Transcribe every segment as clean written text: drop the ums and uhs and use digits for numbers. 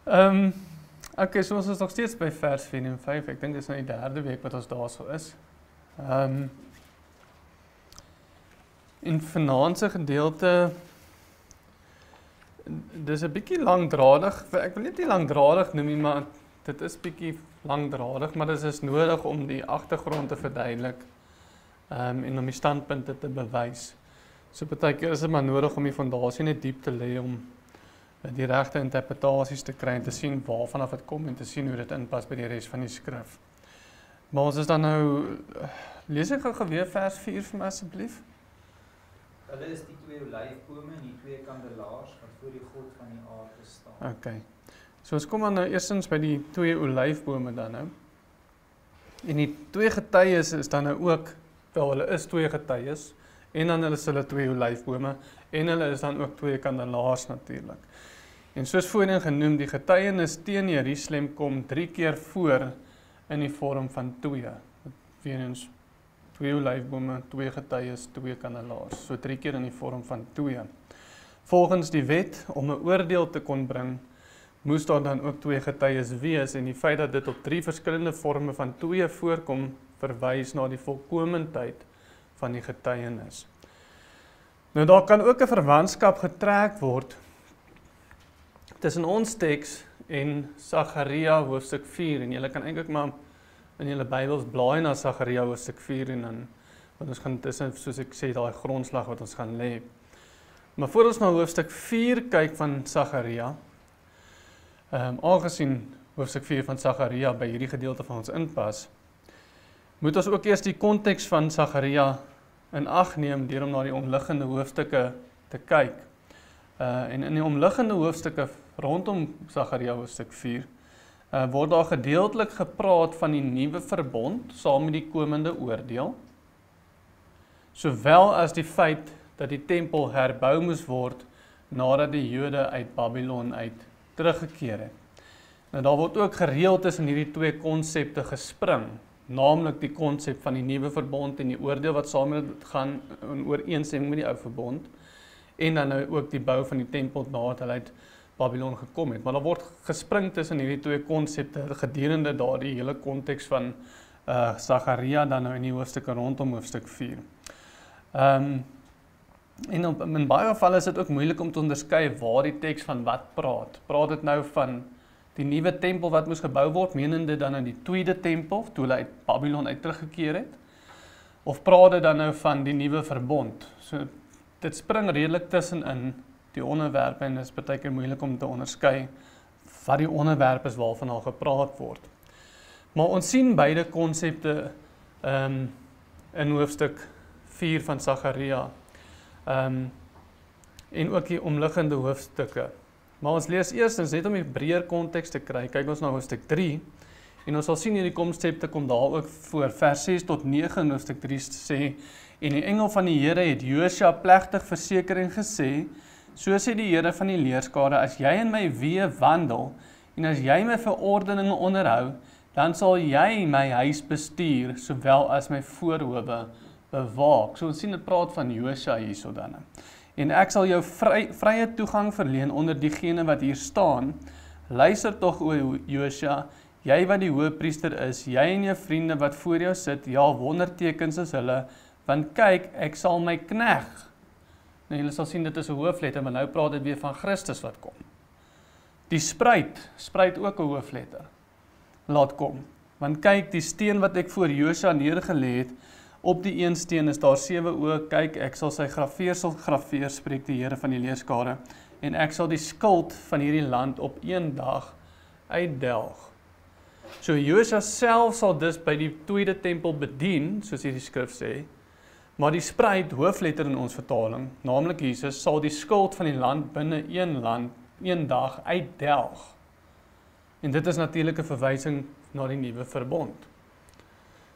Okay, so ons is nog steeds by vers 4 en 5. Ek dink dit is nou die derde week wat ons daarso is. In vanaand se gedeelte, dis 'n bietjie langdradig. Ek wil nie langdradig noem nie, maar dit is bietjie langdradig, maar dit is nodig om die agtergrond te verduidelik en om die standpunte te bewys. So partykeer is dit maar nodig om die fondasie net diep te lê om die regte interpretasies te kry en te sien waarvan af dit kom en te sien hoe dit inpas by die res van die skrif. Maar ons is dan nou, lees ek gou weer vers 4 vir my asseblief? Hulle is die twee olyfbome en die twee kandelaars wat voor die God van die aarde staan. Okay. So ons kom dan nou eerstens by die twee olyfbome dan nou. En die twee getuies is dan nou ook, wel hulle is twee getuies, en dan is hulle twee olyfbome, en hulle is dan ook twee kandelaars natuurlik. En soos voorheen genoem, die getuienis teen Jerusalem kom 3 keer voor in die vorm van twee. Weer eens, twee olyfbome, twee getuies, twee kandelaars. So 3 keer in die vorm van twee. Volgens die wet, om 'n oordeel te kon bring, moes daar dan ook twee getuies wees, en die feit dat dit op 3 verskillende vorme van twee voorkom, verwys na die volkomendheid van die getuienis. Nou daar kan ook 'n verwantskap getrek word tussen ons teks en Sagaria hoofstuk 4, en julle kan eintlik maar in julle Bybels blaai na Sagaria hoofstuk 4 en dan, want ons gaan tussen, soos ek sê, daai grondslag wat ons gaan lê. Maar voor ons na hoofstuk 4 kyk van Sagaria, aangesien hoofstuk 4 van Sagaria by hierdie gedeelte van ons inpas, moet ons ook eers die konteks van Sagaria in ag neem deur om na die omliggende hoofstukke te kyk. En in die omliggende hoofstukke rondom Sagaria hoofstuk 4 word daar gedeeltelik gepraat van die nuwe verbond saam met die komende oordeel, sowel as die feit dat die tempel herbou moes word nadat die Jode uit Babylon uit teruggekeer het. Nou daar word ook gereeld tussen hierdie twee konsepte gespring, naamlik die konsep van die nuwe verbond en die oordeel wat saam met dit gaan in ooreenstemming met die ou verbond, en dan nou ook die bou van die tempel nadat hulle uit Babylon gekom het. Maar daar word gespring tussen hierdie twee konsepte gedurende daardie hele konteks van Sagaria dan nou in die hoofstukke rondom hoofstuk 4. En in baie gevalle is dit ook moeilik om te onderskei waar die teks van wat praat. Praat dit nou van die nuwe tempel wat moes gebou word, menende dan in die tweede tempel, toe hulle uit Babylon uit teruggekeer het? Of praat dit dan nou van die nuwe verbond? So, dit spring redelik tussenin die onderwerpe en dit is baie keer moeilik om te onderskei wat die onderwerp is waarvan al gepraat word. Maar ons sien beide konsepte in hoofstuk 4 van Sagaria en ook die omliggende hoofstukke. Maar ons lees eerstens net om die breër konteks te kry, kyk ons na hoofstuk 3 en ons sal sien hierdie konsepte kom daar ook voor. Vers 6 tot 9 in hoofstuk 3 sê, en die engel van die Here het Josua plegtig verseker en gesê, so sê die Here van die leerskare, as jy in my weë wandel, en as jy my verordeninge onderhou, dan sal jy my huis bestuur, sowel as my voorhoewe bewaak. So ons sien dit praat van Josua hierso dan. En ek sal jou vrye toegang verleen onder diegene wat hier staan. Luister tog o Josua, jy wat die hoëpriester is, jy en jou vriende wat voor jou sit, ja, wondertekens is hulle, want kyk, ek sal my knegg. Nou, julle sal sien, dit is 'n hoofletter, maar nou praat dit weer van Christus wat kom. Die spruit ook 'n hoofletter, laat kom. Want kyk, die steen wat ek voor Josua neergelê het, op die een steen is daar 7 oë, kyk, ek sal sy graveer, spreek die Here van die leerskare, en ek sal die skuld van hierdie land op een dag uitdelg. So Josua self sal dus by die tweede tempel bedien, soos hierdie skrif sê, maar die spruit, hoofletter in ons vertaling, naamlik Jesus, sal die skuld van die land binne een dag uitdelg. En dit is natuurlik 'n verwysing na die nuwe verbond.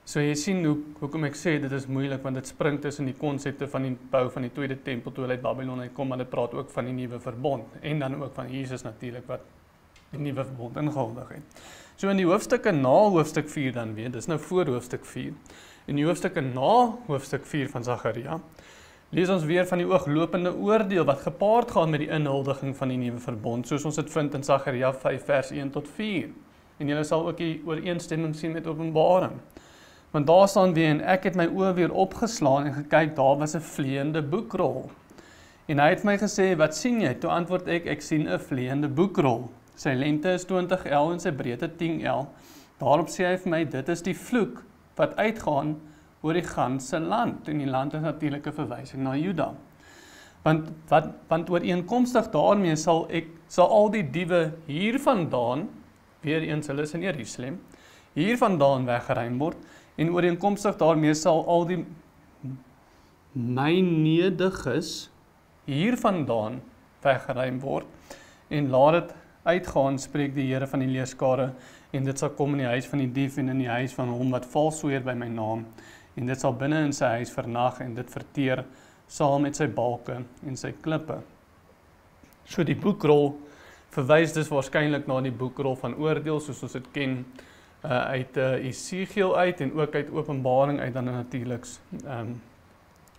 So jy sien hoekom ek sê dit is moeilik, want dit spring tussen die konsepte van die bou van die tweede tempel toe hulle uit Babylon uitkom, maar dit praat ook van die nuwe verbond, en dan ook van Jesus natuurlik wat die nuwe verbond ingehuldig het. So in die hoofstukke na hoofstuk 4 dan weer, dis nou voor hoofstuk 4, in die hoofstukke na hoofstuk 4 van Sagaria, lees ons weer van die ooglopende oordeel wat gepaard gaan met die inhuldiging van die nuwe verbond, soos ons dit vind in Sagaria 5 vers 1 tot 4. En julle sal ook die ooreenstemming sien met Openbaring. Want daar staan weer, en ek het my oë weer opgeslaan en gekyk, daar was 'n vleiende boekrol. En hy het my gesê, wat sien jy? Toe antwoord ek sien 'n vleiende boekrol. Sy lengte is 20 L en sy breedte 10 L. Daarop sê hy vir my, dit is die vloek wat uitgaan oor die ganse land. En die land is natuurlik 'n verwysing na Juda. Want ooreenkomstig daarmee sal al die diewe hiervandaan, weer eens hulle is in Jerusalem, hiervandaan weggeruim word, en ooreenkomstig daarmee sal al die my nediges hiervandaan weggeruim word, en laat dit uitgaan, spreek die Here van die leerskare, en dit sal kom in die huis van die dief en in die huis van hom wat vals sweer by my naam, en dit sal binne in sy huis vernag en dit verteer saam met sy balke en sy klippe. So die boekrol verwys dus waarskynlik na die boekrol van oordeel, soos ons dit ken uit Esegiel uit en ook uit Openbaring uit dan natuurlik,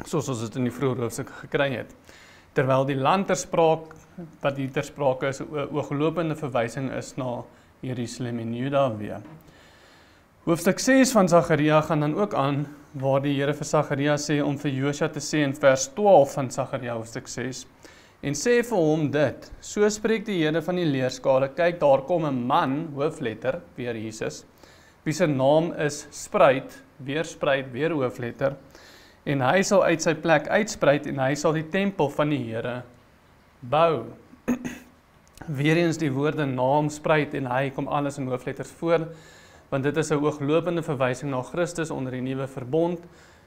soos ons dit in die vroeë hoofstukke gekry het. Terwyl die land ter sprake, wat hier ter sprake is, 'n ooglopende verwysing is na Jerusalem en Juda weer. Hoofstuk 6 van Sagaria gaan dan ook aan, waar die Here vir Sagaria sê om vir Josua te sê in vers 12 van Sagaria hoofstuk 6, en sê vir hom dit, so spreek die Here van die leerskare, kyk daar kom 'n man, hoofletter, weer Jesus, wie sy naam is Spruit, weer hoofletter, en hy sal uit sy plek uitspruit, en hy sal die tempel van die Here bou. Weer eens die woorde naam, Spruit en hy kom alles in hoofletters voor, want dit is 'n ooglopende verwysing na Christus onder die nuwe verbond,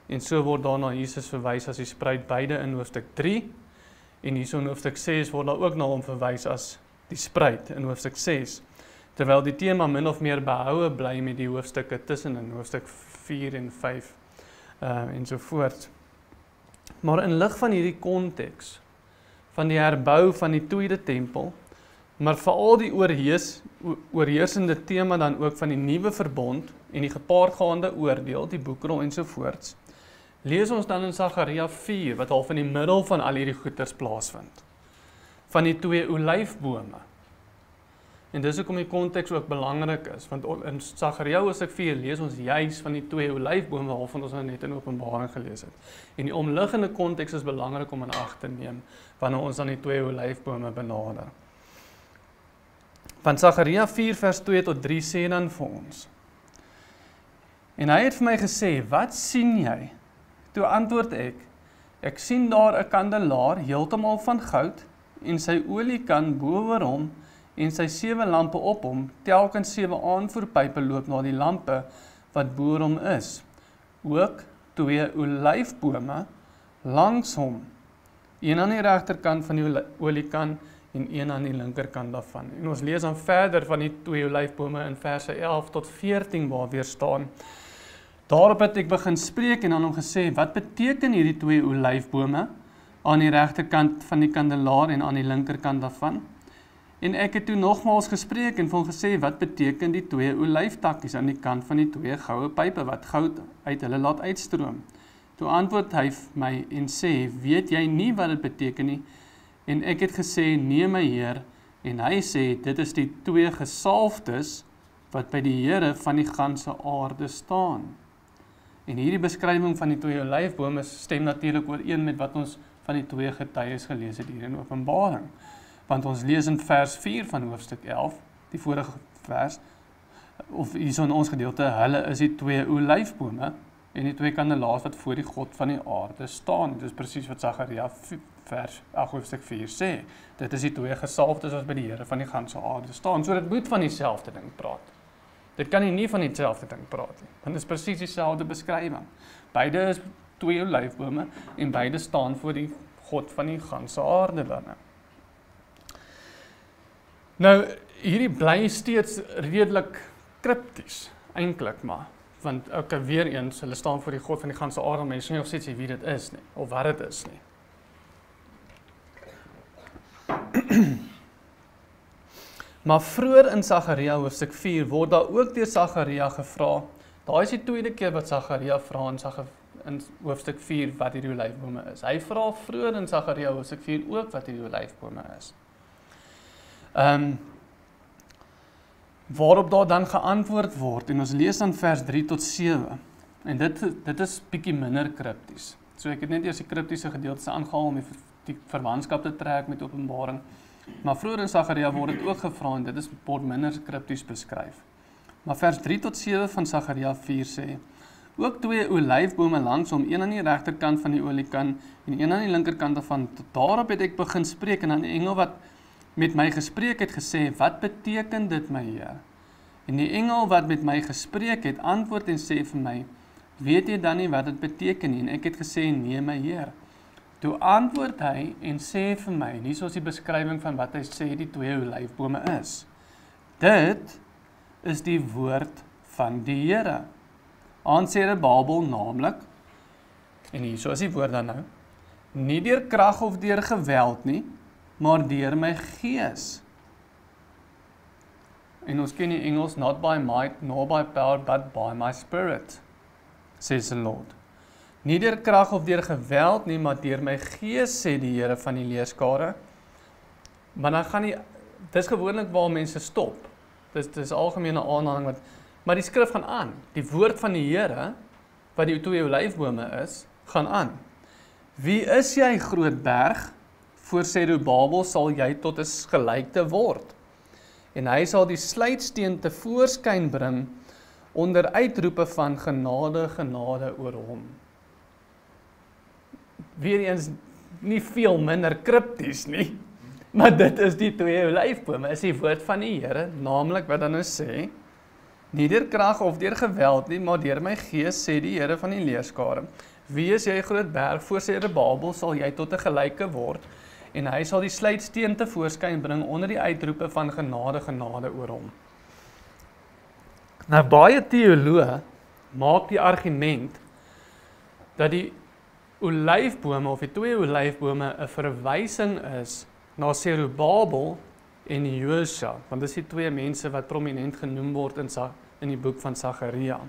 en so word daar na Jesus verwys as die Spruit, beide in hoofstuk 3, en hierso in hoofstuk 6 word daar ook na hom verwys as die Spruit in hoofstuk 6, terwyl die tema min of meer behoue bly met die hoofstukke tussenin, hoofstuk 4 en 5, en so voort. Maar in lig van hierdie konteks, van die herbou van die tweede tempel, maar veral die oorheersende tema dan ook van die nuwe verbond en die gepaardgaande oordeel, die boekrol en so voorts, lees ons dan in Sagaria 4, wat al van die middel van al hierdie goeters plaasvind, van die 2 olyfbome. En dis hoekom die konteks ook belangrik is, want in Sagaria hoofstuk 4 lees ons juis van die 2 olyfbome, waarvan ons nou net in Openbaring gelees het. En die omliggende konteks is belangrik om in ag te neem, wanneer ons dan die 2 olyfbome benader. Van Sagaria 4 vers 2 tot 3 sê dan vir ons, en hy het vir my gesê, wat sien jy? Toe antwoord ek sien daar 'n kandelaar heeltemal van goud, en sy oliekan bo oor hom, en sy 7 lampe op hom, telkens 7 aanvoerpype loop na die lampe wat bo oor hom is. Ook 2 olyfbome langs hom, een aan die regterkant van die oliekan en een aan die linkerkant daarvan. En ons lees dan verder van die 2 olyfbome in verse 11 tot 14 waar weer staan. Daarop het ek begin spreek en aan hom gesê, wat beteken hierdie 2 olyfbome aan die regterkant van die kandelaar en aan die linkerkant daarvan? En ek het toe nogmaals gespreek en vir hom gesê, wat beteken die 2 olyftakkies aan die kant van die 2 goue pype wat goud uit hulle laat uitstroom? Toe antwoord hy my en sê, weet jy nie wat dit beteken nie? En ek het gesê, nee my Heer, en hy sê, dit is die 2 gesalfdes wat by die Here van die ganse aarde staan. En hierdie beskrywing van die 2 olyfbome stem natuurlik ooreen met wat ons van die 2 getuies gelees het hier in Openbaring. Want ons lees in vers 4 van hoofstuk 11, die vorige vers, of hierso in ons gedeelte, hulle is die 2 olyfbome en die 2 kandelaars wat voor die God van die aarde staan. Dit is presies wat Sagaria hoofstuk 4 sê. Dit is die 2 gesalfdes wat by die Here van die ganse aarde staan. So dit moet van dieselfde ding praat. Dit kan nie van dieselfde ding praat nie, want dit is presies dieselfde beskrywing. Beide is 2 olyfbome en beide staan voor die God van die ganse aarde binne. Nou, hierdie bly steeds redelik krypties, eintlik maar, want weer eens, hulle staan voor die God van die ganse aarde, maar jy sê nie of steeds wie dit is nie, of wat dit is nie. Maar vroeër in Sagaria hoofstuk 4 word daar ook deur Sagaria gevra, daar is die tweede keer wat Sagaria vra in hoofstuk 4 wat hierdie olyfbome is. Hy vra vroeër in Sagaria hoofstuk 4 ook wat hierdie olyfbome is. Waarop daar dan geantwoord word, en ons lees dan vers 3 tot 7, en dit is bietjie minder kripties. So ek het net eers die kriptiese gedeeltes aangehaal om die verwantskap te trek met Openbaring, maar vroeër in Sagaria word dit ook gevra, en dit word minder kripties beskryf. Maar vers 3 tot 7 van Sagaria 4 sê, ook 2 olyfbome langsom, een aan die regterkant van die oliekan, en een aan die linkerkant daarvan. Daarop het ek begin spreek, en aan die engel wat met my gespreek het gesê, wat beteken dit, my Heer? En die engel wat met my gespreek het, antwoord en sê vir my, weet jy dan nie wat dit beteken nie? En ek het gesê, nee, my Heer. Toe antwoord hy en sê vir my, hier is die beskrywing van wat hy sê die 2 olyfbome is. Dit is die woord van die Here. Aan Serubabel naamlik, en hier is die woord dan nou, nie deur krag of deur geweld nie, maar deur my gees. En ons ken die Engels, not by might, nor by power, but by my spirit, says the Lord. Nie deur krag of deur geweld nie, maar deur my gees, sê die Here van die leerskare. Maar dan gaan dis gewoonlik waar mense stop. Dis algemene aanhaling, maar die skrif gaan aan. Die woord van die Here, wat die 2 olyfbome is, gaan aan. Wie is jy, groot berg? Voor Serubabel sal jy tot 'n gelykte word. En hy sal die sluitsteen tevoorskyn bring onder uitroepe van genade, genade oor hom. Weereens nie veel minder kripties nie, maar dit is die 2 olyfbome, is die woord van die Here, naamlik wat dan nou sê, nie deur krag of deur geweld nie, maar deur my gees, sê die Here van die leerskare. Wie is jy, groot berg? Voor Serubabel sal jy tot 'n gelyke word, en hy sal die sluitsteen tevoorskyn bring onder die uitroepe van genade, genade oor hom. Nou baie teoloë maak die argument dat die olyfbome of die 2 olyfbome 'n verwysing is na Serubabel en Josua, want dis die 2 mense wat prominent genoem word in die boek van Sagaria.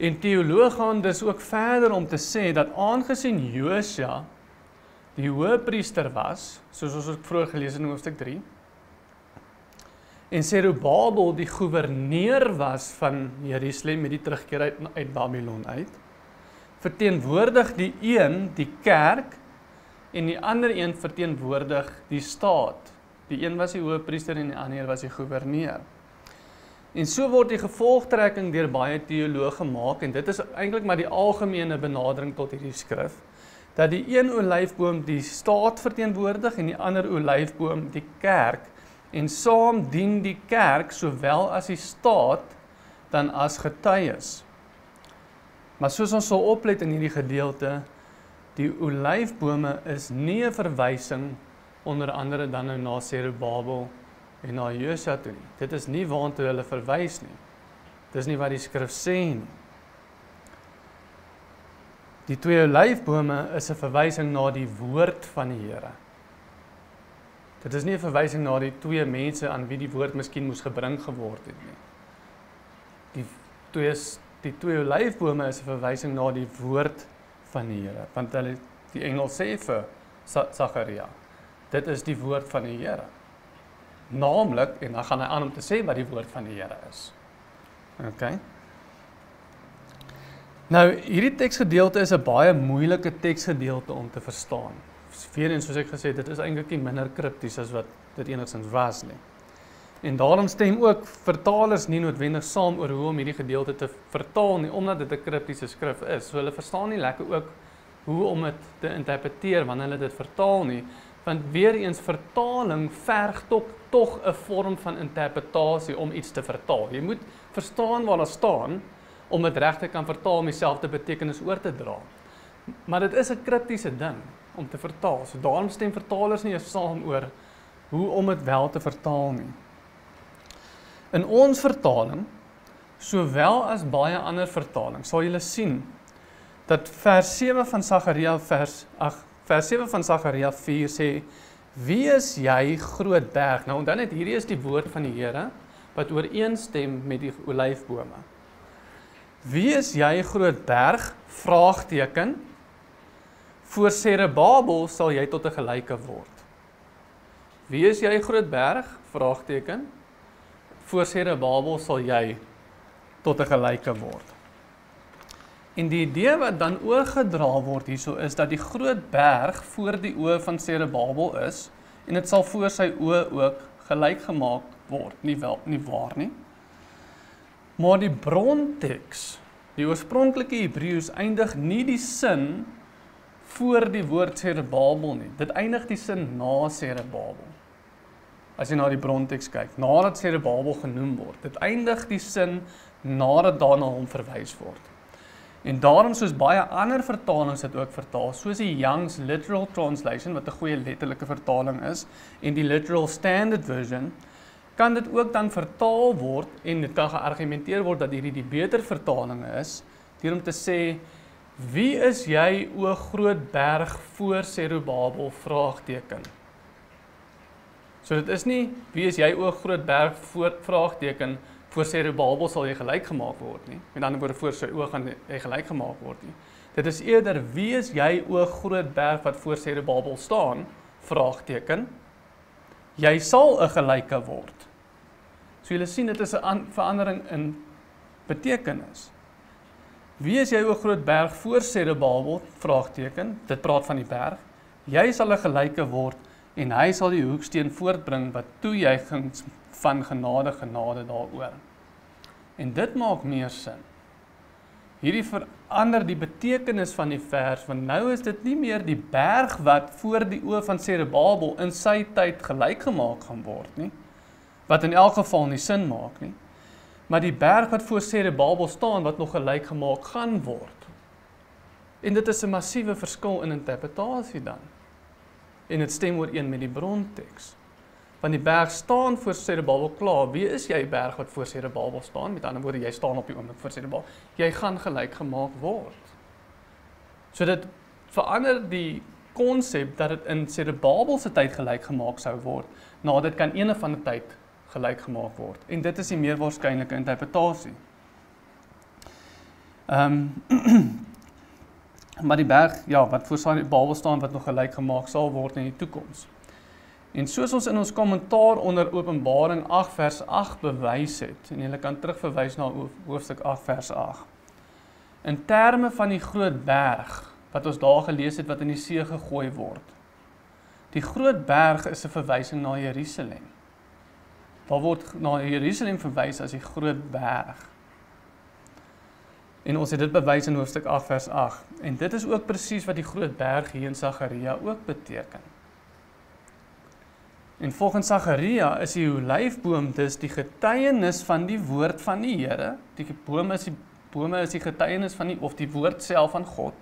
En teoloë gaan dus ook verder om te sê dat aangesien Josua die hoëpriester was, soos ons ook vroeër gelees in hoofstuk 3, en Serubabel die gouverneur was van Jerusalem met die terugkeer uit Babylon uit, verteenwoordig die een die kerk en die ander een verteenwoordig die staat. Die een was die hoëpriester en die ander was die gouverneur. En so word die gevolgtrekking deur baie teoloë gemaak, en dit is eintlik maar die algemene benadering tot hierdie skrif, dat die een olyfboom die staat verteenwoordig en die ander olyfboom die kerk, en saam dien die kerk sowel as die staat dan as getuies. Maar soos ons sal oplet in hierdie gedeelte, die olyfbome is nie 'n verwysing onder andere dan nou na Serubabel en na Josua toe nie. Dit is nie waartoe hulle verwys nie. Dis nie wat die skrif sê nie. Die 2 olyfbome is 'n verwysing na die woord van die Here. Dit is nie 'n verwysing na die 2 mense aan wie die woord miskien moes gebring geword het nie. Die 2 olyfbome is 'n verwysing na die woord van die Here, want die engel sê vir Sagaria, dit is die woord van die Here. Naamlik, en dan gaan hy aan om te sê wat die woord van die Here is. Okay. Nou, hierdie teksgedeelte is 'n baie moeilike teksgedeelte om te verstaan. Weereens, soos ek gesê het, dit is eintlik nie minder kripties as wat dit enigstens was nie. En daarom stem ook vertalers nie noodwendig saam oor hoe om hierdie gedeelte te vertaal nie, omdat dit 'n kriptiese skrif is. So hulle verstaan nie lekker ook hoe om dit te interpreteer wanneer hulle dit vertaal nie, want weer eens vertaling verg tog 'n vorm van interpretasie om iets te vertaal. Jy moet verstaan waar daar staan om dit reg te kan vertaal om dieselfde betekenis oor te dra. Maar dit is 'n kriptiese ding om te vertaal. So daarom stem vertalers nie saam oor hoe om dit wel te vertaal nie. In ons vertaling, sowel as baie ander vertalings, sal julle sien dat vers 7 van Sagaria vers 4 sê, wie is jy, groot berg? Nou, dan net hierdie is die woord van die Here wat ooreenstem met die olyfbome. Wie is jy groot berg? Vraagteken. Voor Zerubbabel sal jy tot 'n gelyke word. Wie is jy groot berg? Vraagteken. Voor Zerubbabel sal jy tot 'n gelyke word. En die idee wat dan oorgedra word hierso is dat die groot berg voor die oë van Zerubbabel is en dit sal voor sy oë ook gelyk gemaak word. Nie waar nie. Maar die bronteks, die oorspronklike Hebreëus eindig nie die sin voor die woord Zerubbabel nie. Dit eindig die sin na Zerubbabel. As jy na die bronteks kyk, nadat Zerubbabel genoem word. Dit eindig die sin nadat daarna hom verwys word. En daarom soos baie ander vertalings dit ook vertaal, soos die Young's Literal Translation, wat 'n goeie letterlike vertaling is, en die Literal Standard Version, kan dit ook dan vertaal word, en dit kan geargumenteer word dat hierdie die beter vertaling is, deur om te sê, wie is jy, o groot berg voor Zerubbabel, vraagteken. So dit is nie, wie is jy, o groot berg voor vraagteken, voor Zerubbabel sal jy gelyk gemaak word nie. Met ander woorde, voor sy oë gaan jy gelyk gemaak word nie. Dit is eerder, wie is jy, o groot berg wat voor Zerubbabel staan, vraagteken, jy sal 'n gelyke word. So julle sien, dit is 'n verandering in betekenis. Wie is jy, o groot berg voor Zerubbabel, vraagteken, dit praat van die berg, jy sal 'n gelyke word, en hy sal die hoeksteen voortbring, wat toejuigings van genade daaroor. En dit maak meer sin. Hierdie verander die betekenis van die vers, want nou is dit nie meer die berg wat voor die oë van Zerubbabel in sy tyd gelyk gemaak gaan word nie, wat in elk geval nie sin maak nie, maar die berg wat voor Zerubbabel staan, wat nog gelyk gemaak gaan word. En dit is 'n massiewe verskil in interpretasie dan. En dit stem ooreen met die bronteks. Want die berg staan voor Zerubbabel klaar. Wie is jy berg wat voor Zerubbabel staan? Met ander woorde, jy staan op die oomblik voor Zerubbabel. Jy gaan gelyk gemaak word. So dit verander die konsep dat dit in Zerubbabel se tyd gelyk gemaak sou word, na dit kan ene van die tyd gelyk gemaak word. En dit is die meer waarskynlike interpretasie. Maar die berg, ja, wat voor Zerubbabel staan, wat nog gelyk gemaak sal word in die toekoms. En soos ons in ons kommentaar onder Openbaring 8 vers 8 bewys het, en jy kan terugverwys na hoofstuk 8 vers 8, in terme van die groot berg, wat ons daar gelees het, wat in die see gegooi word. Die groot berg is 'n verwysing na Jerusalem. Daar word na Jerusalem verwys as die groot berg. En ons het dit bewys in hoofstuk 8 vers 8. En dit is ook presies wat die groot berg hier in Sagaria ook beteken. En volgens Sagaria is die olyfboom dus die getuienis van die woord van die Here. Die bome is die getuienis van of die woord self van God.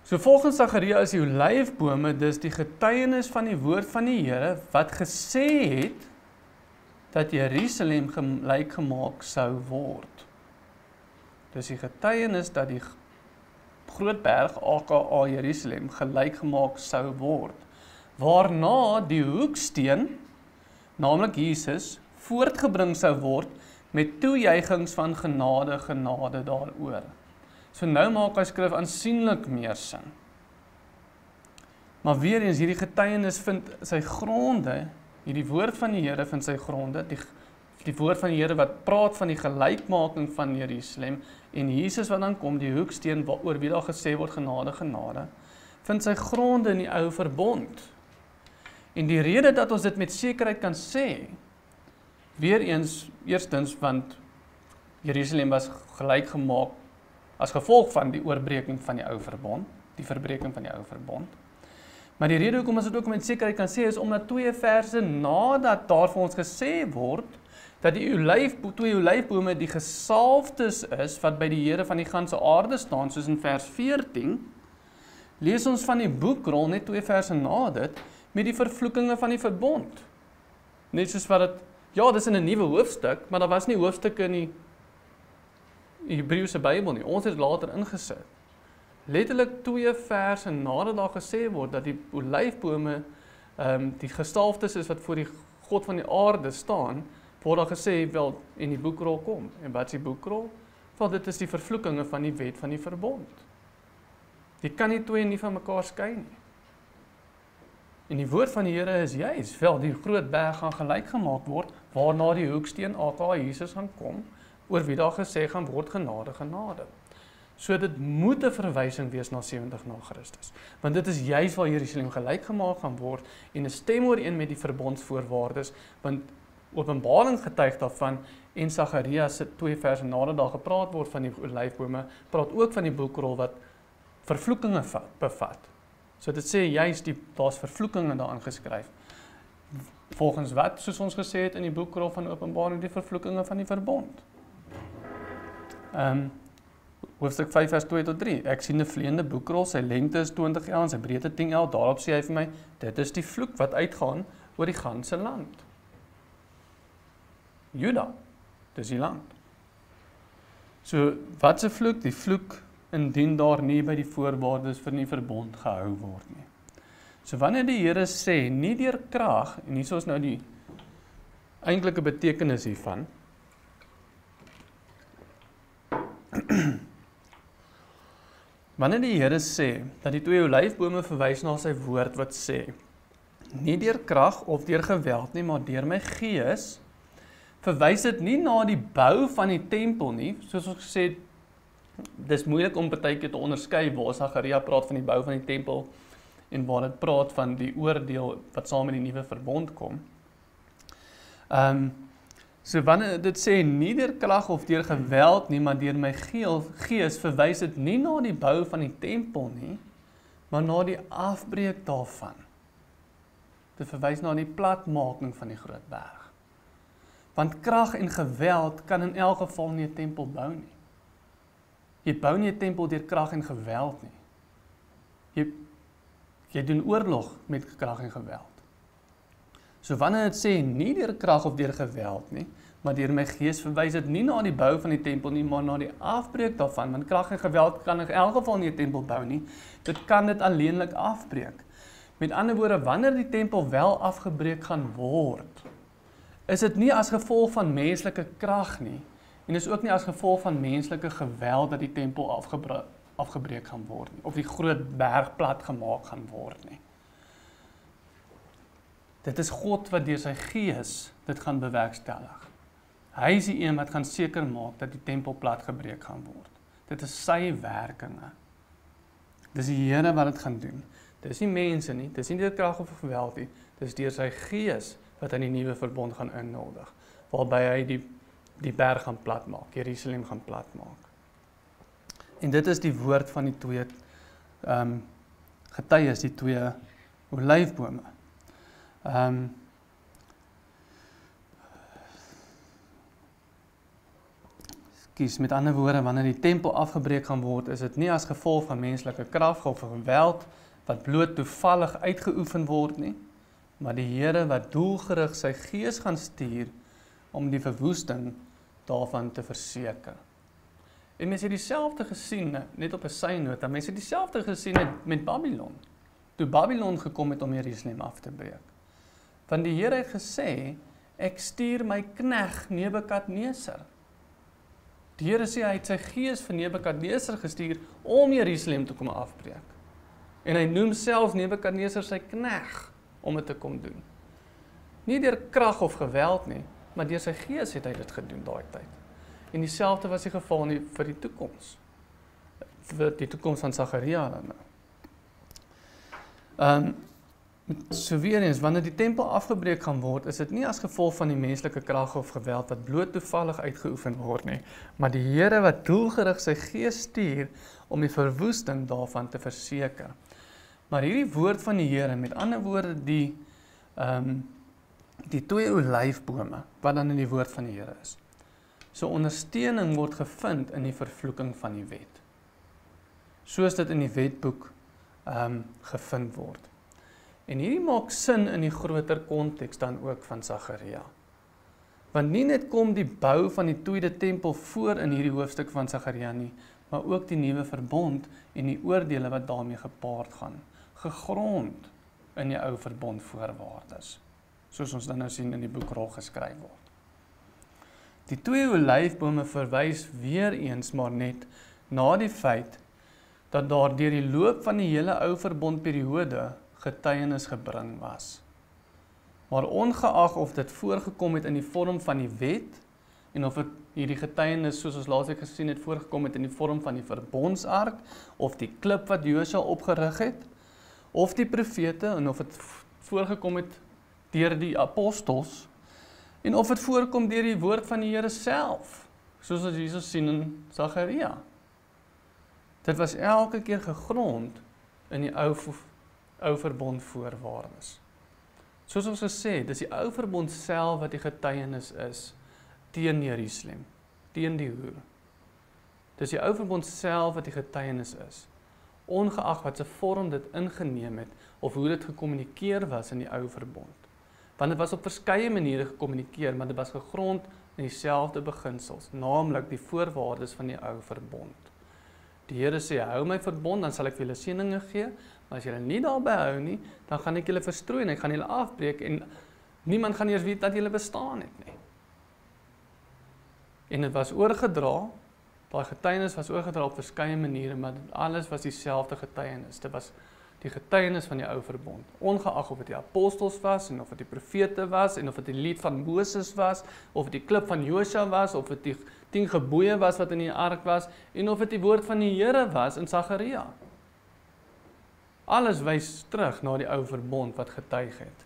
So volgens Sagaria is die olyfbome dus die getuienis van die woord van die Here, wat gesê het dat Jerusalem gelyk gemaak sou word. Dus die getuienis dat die groot berg aka Jerusalem gelyk gemaak sou word. Waarna die hoeksteen, naamlik Jesus, voortgebring sou word met toejuigings van genade daaroor. So nou maak hy skrif aansienlik meer sin. Maar weer eens, hierdie getuienis vind sy gronde, hierdie woord van die Here vind sy gronde, die woord van die Here wat praat van die gelykmaking van Jerusalem, en Jesus wat dan kom, die hoeksteen oor wie daar gesê word genade, vind sy gronde in die ou verbond. En die rede dat ons dit met sekerheid kan sê, weer eens, eerstens, want Jerusalem was gelyk gemaak as gevolg van die oorbreking van die ou verbond, die verbreking van die ou verbond. Maar die rede hoekom ons dit ook met sekerheid kan sê, is omdat 2 verse nadat daar vir ons gesê word, dat die twee olyfbome die gesalftes is, wat by die Here van die ganse aarde staan, soos in vers 14, lees ons van die boekrol, net 2 verse na dit, met die vervloekinge van die verbond. Net soos wat dit, ja, dis in 'n nuwe hoofstuk, maar daar was nie hoofstukke in die Hebreëse Bybel nie. Ons het later ingesit. Letterlik 2 verse nadat daar gesê word dat die olyfbome die gesalftes is wat voor die God van die aarde staan, word daar gesê, wel, en die boekrol kom. En wat is die boekrol? Want dit is die vervloekinge van die wet van die verbond. Jy kan die twee nie van mekaar skei nie. En die woord van die Here is juis, wel die groot berg gaan gelyk gemaak word, waarna die hoeksteen aka Jesus gaan kom, oor wie daar gesê gaan word genade, genade. So dit moet 'n verwysing wees na 70 na Christus. Want dit is juis waar Jerusalem gelyk gemaak gaan word en 'n stem ooreen met die verbondsvoorwaardes, want Openbaring getuig daarvan en Sagaria se 2 verse nadat daar gepraat word van die olyfbome, praat ook van die boekrol wat vervloekinge bevat. So dit sê juis daar's vervloekinge daarin geskryf. Volgens wat, soos ons gesê het in die boekrol van Openbaring, die vervloekinge van die verbond. Hoofstuk 5 vers 2 tot 3. Ek sien 'n vleiende boekrol, sy lengte is 20 el en sy breedte 10 el. Daarop sê hy vir my, dit is die vloek wat uitgaan oor die ganse land. Juda, dis die land. So, wat 'n vloek? Die vloek indien daar nie by die voorwaardes vir die verbond gehou word nie. So wanneer die Here sê, nie deur krag, en hier is nou die eintlike betekenis hiervan, wanneer die Here sê, dat die 2 olyfbome verwys na sy woord wat sê, nie deur krag of deur geweld nie, maar deur my gees, verwys dit nie na die bou van die tempel nie, soos ons gesê het, dis moeilik om partykeer te onderskei waar Sagaria praat van die bou van die tempel en waar dit praat van die oordeel wat saam met die nuwe verbond kom. So wanneer dit sê nie deur krag of deur geweld nie, maar deur my gees, verwys dit nie na die bou van die tempel nie, maar na die afbreek daarvan. Dit verwys na die platmaking van die groot berg. Want krag en geweld kan in elk geval nie 'n tempel bou nie. Jy bou nie 'n tempel deur krag en geweld nie. Jy doen oorlog met krag en geweld. So wanneer dit sê nie deur krag of deur geweld nie, maar deur my gees, verwys dit nie na die bou van die tempel nie, maar na die afbreek daarvan, want krag en geweld kan in elk geval nie 'n tempel bou nie. Dit kan dit alleenlik afbreek. Met ander woorde, wanneer die tempel wel afgebreek gaan word, is dit nie as gevolg van menslike krag nie, en is ook nie as gevolg van menslike geweld dat die tempel afgebreek gaan word nie, of die groot berg plat gemaak gaan word nie. Dit is God wat deur sy gees dit gaan bewerkstellig. Hy is die een wat gaan seker maak dat die tempel plat gebreek gaan word. Dit is sy werkinge. Dis die Here wat dit gaan doen. Dis nie mense nie, dis nie deur krag of geweld nie, dis deur sy gees wat in die nuwe verbond gaan inhuldig, waarby hy die berg gaan plat maak, Jerusalem gaan plat maak. En dit is die woord van die 2 getuies, die 2 olyfbome. Met ander woorde, wanneer die tempel afgebreek gaan word, is dit nie as gevolg van menslike krag of geweld wat bloot toevallig uitgeoefen word nie, maar die Here wat doelgerig sy gees gaan stuur om die verwoesting daarvan te verseker. En mense het dieselfde gesien, net op 'n synnoot, mense het dieselfde gesien met Babylon, toe Babylon gekom het om Jerusalem af te breek. Want die Here het gesê, ek stuur my knegg Nebukadneser. Die Here sê hy het sy gees vir Nebukadneser gestuur om Jerusalem te kom afbreek. En hy noem self Nebukadneser sy knegg om dit te kom doen. Nie deur krag of geweld nie, maar deur sy gees het hy dit gedoen daai tyd. En dieselfde was die geval vir die toekoms. Vir die toekoms van Sagaria dan. So weer eens, wanneer die tempel afgebreek gaan word, is dit nie as gevolg van die menslike krag of geweld wat bloot toevallig uitgeoefen word nie, maar die Here wat doelgerig sy gees stuur om die verwoesting daarvan te verseker. Maar hierdie woord van die Here, met ander woorde die 2 olyfbome, wat dan in die woord van die Here is. So ondersteuning word gevind in die vervloeking van die wet. Soos dit in die wetboek gevind word. En hierdie maak sin in die groter konteks dan ook van Sagaria. Want nie net kom die bou van die 2de tempel voor in hierdie hoofstuk van Sagaria nie, maar ook die nuwe verbond en die oordeele wat daarmee gepaard gaan, gegrond in die ou verbond voorwaardes, soos ons dan nou sien in die boekrol geskryf word. Die 2 olyfbome verwys weer eens maar net na die feit dat daar deur die loop van die hele ou verbondperiode getuienis gebring was. Maar ongeag of dit voorgekom het in die vorm van die wet, en of hierdie getuienis, soos ons laasweek gesien het, voorgekom het in die vorm van die verbondsark, of die klip wat Josua opgerig het, of die profete, en of dit voorgekom het deur die apostels, en of dit voorkom deur die woord van die Here self, soos as Jesus sien in Sagaria. Dit was elke keer gegrond in die ou verbond voorwaardes. Soos ons gesê, dis die ou verbond self wat die getuienis is teen Jerusalem, teen die hoer. Dis die ou verbond self wat die getuienis is, ongeag wat se vorm dit ingeneem het, of hoe dit gekommunikeer was in die ou verbond. Want dit was op verskeie maniere gekommunikeer, maar dit was gegrond in dieselfde beginsels, naamlik die voorwaardes van die ou verbond. Die Here sê, hou my verbond, dan sal ek vir julle seëninge gee, maar as julle nie daarby hou nie, dan gaan ek julle verstrooi en ek gaan julle afbreek en niemand gaan eers weet dat julle bestaan het nie. En dit was oorgedra, daai getuienis was oorgedra op verskeie maniere, maar alles was dieselfde getuienis. Dit was die getuienis van die ou verbond, ongeag of dit die apostels was, en of dit die profete was, en of dit die lied van Moses was, of dit die klip van Josua was, of dit die 10 gebooie was wat in die ark was, en of dit die woord van die Here was in Sagaria. Alles wys terug na die ou verbond wat getuig het.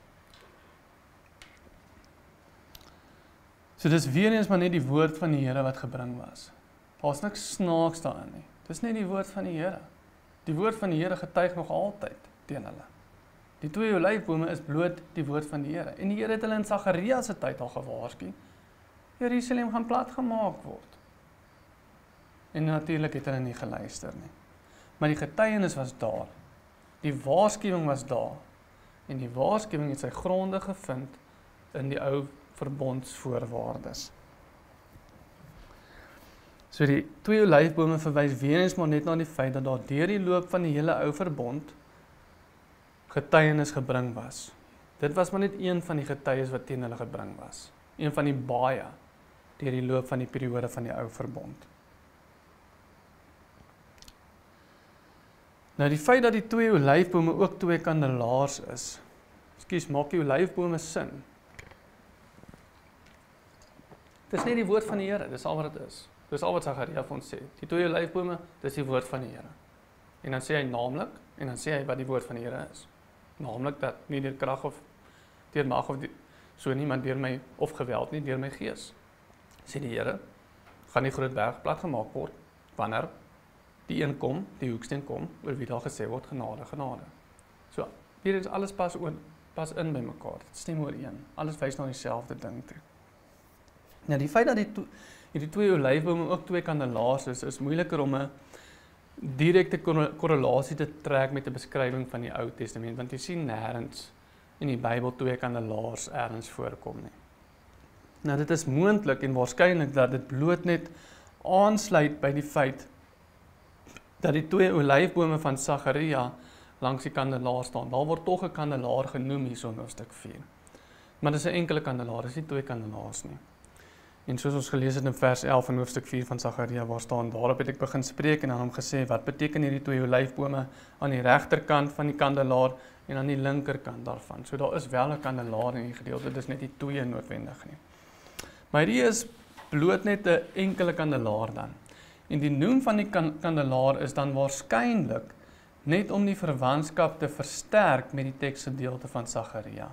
So dis weer eens maar net die woord van die Here wat gebring was. Daar's niks snaaks daarin nie. Dis net die woord van die Here. Die woord van die Here getuig nog altyd teen hulle. Die 2 olyfbome is bloot die woord van die Here. En die Here het hulle in Sagaria se tyd al gewaarsku. Jerusalem gaan plat gemaak word. En natuurlik het hulle nie geluister nie. Maar die getuienis was daar. Die waarskuwing was daar. En die waarskuwing het sy gronde gevind in die ou verbondsvoorwaardes. So die 2 olyfbome verwys weer eens maar net na die feit dat daar deur die loop van die hele ou verbond getuienis gebring was. Dit was maar net een van die getuies wat teen hulle gebring was. Een van die baie deur die loop van die periode van die ou verbond. Nou die feit dat die 2 olyfbome ook 2 kandelaars is. Ekskuus, maak die olyfbome sin? Dis net die woord van die Here, dis al wat dit is. Dis al wat Sagaria vir ons sê. Die 2 olyfbome, dis die woord van die Here. En dan sê hy naamlik, en dan sê hy wat die woord van die Here is. Naamlik dat nie deur krag of deur mag of so niemand deur my of geweld nie, deur my gees. Sê die Here, gaan die groot berg plat gemaak word, wanneer die een kom, die hoeksteen kom, oor wie daar gesê word, genade, genade. So, hier is alles pas in by mekaar, dit stem ooreen, alles wys na dieselfde ding toe. Nou die feit dat hierdie 2 olyfbome ook 2 kandelaars is moeiliker om 'n direkte korrelasie te trek met 'n beskrywing van die Ou Testament, want jy sien nêrens in die Bybel 2 kandelaars ergens voorkom nie. Nou dit is moontlik en waarskynlik dat dit bloot net aansluit by die feit dat die 2 olyfbome van Sagaria langs die kandelaar staan. Daar word tog 'n kandelaar genoem hier in hoofstuk 4. Maar dis 'n enkele kandelaar, dis nie 2 kandelaars nie. En soos ons gelees het in vers 11 van hoofstuk 4 van Sagaria, waar staan, daarop het ek begin spreek en aan hom gesê, wat beteken hierdie 2 olyfbome aan die regterkant van die kandelaar en aan die linkerkant daarvan. So daar is wel 'n kandelaar in die gedeelte, dis net nie 2 noodwendig nie. Maar hierdie is bloot net 'n enkele kandelaar dan. En die noem van die kandelaar is dan waarskynlik net om die verwantskap te versterk met die teksgedeelte van Sagaria.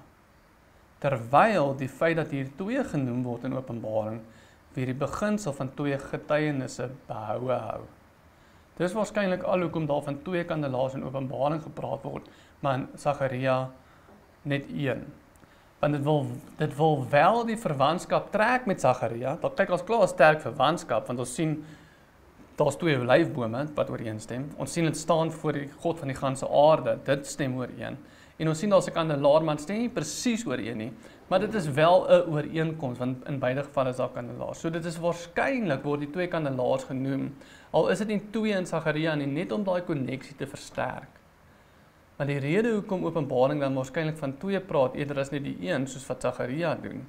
Terwyl die feit dat hier 2 genoem word in Openbaring, weer die beginsel van 2 getuienisse behoue hou. Dis waarskynlik al hoekom daar van 2 kandelaars in Openbaring gepraat word, maar in Sagaria net 1. Want dit wil wel die verwantskap trek met Sagaria. Dat kyk ons klaar sterk verwantskap, want ons sien daar's 2 olyfbome wat ooreenstem. Ons sien dit staan voor die God van die ganse aarde, dit stem ooreen. En ons sien daar's 'n kandelaar, maar dit stem nie presies ooreen nie, maar dit is wel 'n ooreenkoms, want in beide gevalle is daar kandelaars. So dit is waarskynlik word die 2 kandelaars genoem, al is dit nie 2 in Sagaria nie, net om daai koneksie te versterk. Maar die rede hoekom Openbaring dan waarskynlik van 2 praat, eerder as net die 1, soos wat Sagaria doen,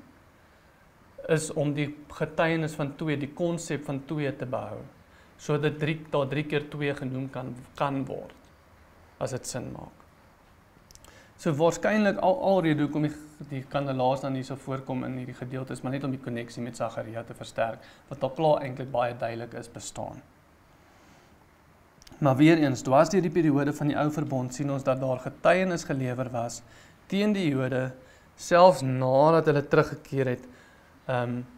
is om die getuienis van 2, die konsep van 2 te behou, sodat daar 3 keer 2 genoem kan word, as dit sin maak. So waarskynlik alrede hoekom die kandelaars dan nie so voorkom in hierdie gedeeltes, maar net om die koneksie met Sagaria te versterk, wat al klaar eintlik baie duidelik is bestaan. Maar weer eens, dwars deur die periode van die ou verbond sien ons dat daar getuienis gelewer was teen die Jode, selfs nadat hulle teruggekeer het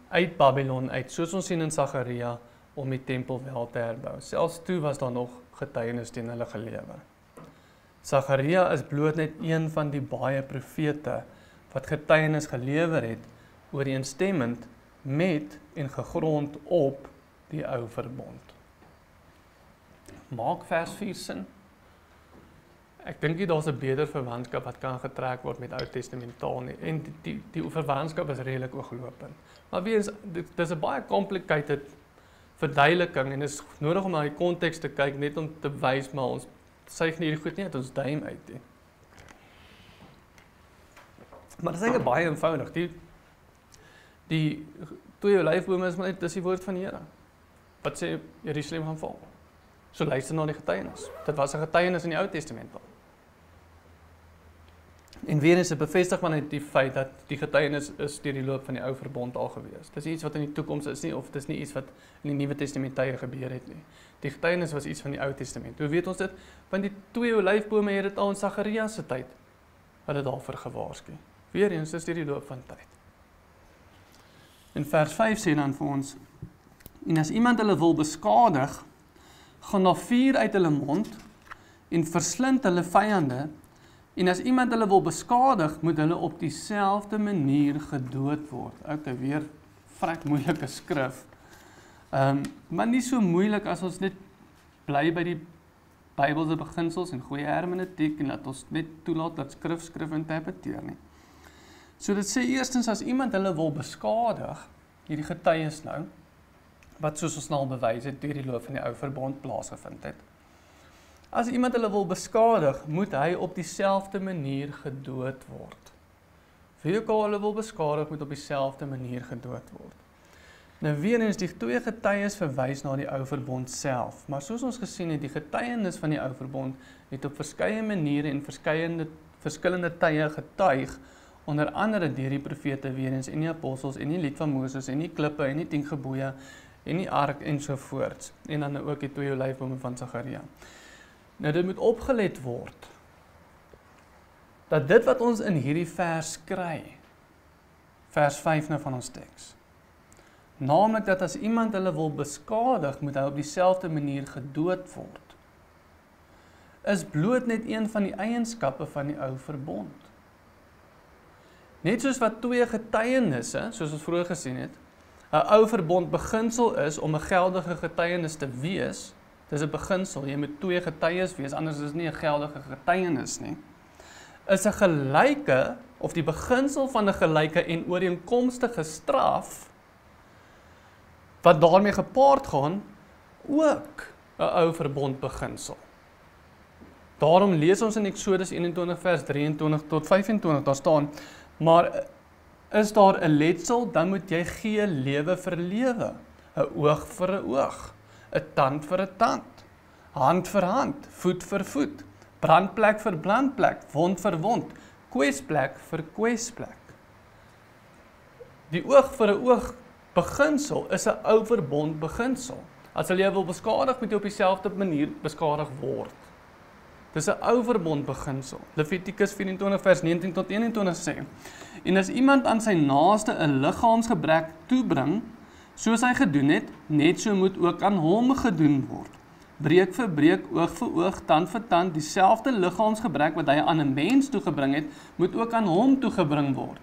uit Babylon uit, soos ons sien in Sagaria, om die tempel wel te herbou. Selfs toe was daar nog getuienis teen hulle gelewer. Sagaria is bloot net een van die baie profete wat getuienis gelewer het, ooreenstemmend met en gegrond op die ou verbond. Maak vers 4 sin? Ek dink nie daar's 'n beter verwantskap wat kan getrek word met Ou Testamentaal nie, en die verwantskap is redelik ooglopend. Maar weer eens, dis 'n baie complicated verduideliking, en is nodig om na die konteks te kyk, net om te wys, maar ons suig nie hierdie goed nie uit ons duim uit nie. Maar dit is eintlik baie eenvoudig. Die 2 olyfbome is maar net, dis die woord van die Here. Wat sê Jerusalem gaan val? So luister na die getuienis. Dit was 'n getuienis in die Ou Testament al. En weer eens, dit bevestig maar net die feit dat die getuienis is deur die loop van die ou verbond al gewees. Dis iets wat in die toekoms is nie, of dis nie iets wat in die Nuwe Testament tye gebeur het nie. Die getuienis was iets van die Ou Testament. Hoe weet ons dit? Want die 2 olyfbome het dit al in Sagaria se tyd hulle daarvoor gewaarsku. Weer eens, dis deur die loop van tyd. In vers 5 sê dan vir ons: en as iemand hulle wil beskadig, gaan daar vuur uit hulle mond en verslind hulle vyande. En as iemand hulle wil beskadig, moet hulle op dieselfde manier gedood word. Ok, weer vrek moeilike skrif. Maar nie so moeilik as ons net bly by die Bybelse beginsels en goeie hermeneutiek, en laat ons net toelaat dat skrif interpreteer nie. So dit sê eerstens, as iemand hulle wil beskadig, hierdie getuies nou, wat soos ons nou al bewys het, deur die loop van die ou verbond plaasgevind het. As iemand hulle wil beskadig, moet hy op dieselfde manier gedood word. Wie ook al hulle wil beskadig, moet op dieselfde manier gedood word. Nou weer eens, die 2 getuies verwys na die ou verbond self, maar soos ons gesien het, die getuienis van die ou verbond het op verskeie maniere en verskillende tye getuig, onder andere deur die profete weer eens, en die apostels, en die lied van Moses, en die klippe, en die 10 gebooie, en die ark, ensovoorts, en dan ook die 2 olyfbome van Sagaria. Nou dit moet opgelet word, dat dit wat ons in hierdie vers kry, vers 5 nou van ons teks, naamlik dat as iemand hulle wil beskadig, moet hy op dieselfde manier gedood word, is bloot net een van die eienskappe van die ou verbond. Net soos wat 2 getuienisse, soos ons vroeër gesien het, 'n ou verbond beginsel is om 'n geldige getuienis te wees. Dis 'n beginsel, jy moet 2 getuies wees, anders is dit nie 'n geldige getuienis nie. Is 'n gelyke, of die beginsel van 'n gelyke en ooreenkomstige straf, wat daarmee gepaard gaan, ook 'n ou verbond beginsel. Daarom lees ons in Eksodus 21 vers 23 tot 25, daar staan: maar is daar 'n letsel, dan moet jy gee lewe vir lewe, 'n oog vir 'n oog, 'n tand vir 'n tand, hand vir hand, voet vir voet, brandplek vir brandplek, wond vir wond, kwesplek vir kwesplek. Die oog vir 'n oog beginsel is 'n ou verbond beginsel. As hulle jou wil beskadig, moet jy op dieselfde manier beskadig word. Dis 'n ou verbond beginsel. Levitikus 24 vers 19 tot 21 sê: en as iemand aan sy naaste 'n liggaamsgebrek toebring, soos hy gedoen het, net so moet ook aan hom gedoen word. Breek vir breek, oog vir oog, tand vir tand, dieselfde liggaamsgebrek wat hy aan 'n mens toegebring het, moet ook aan hom toegebring word.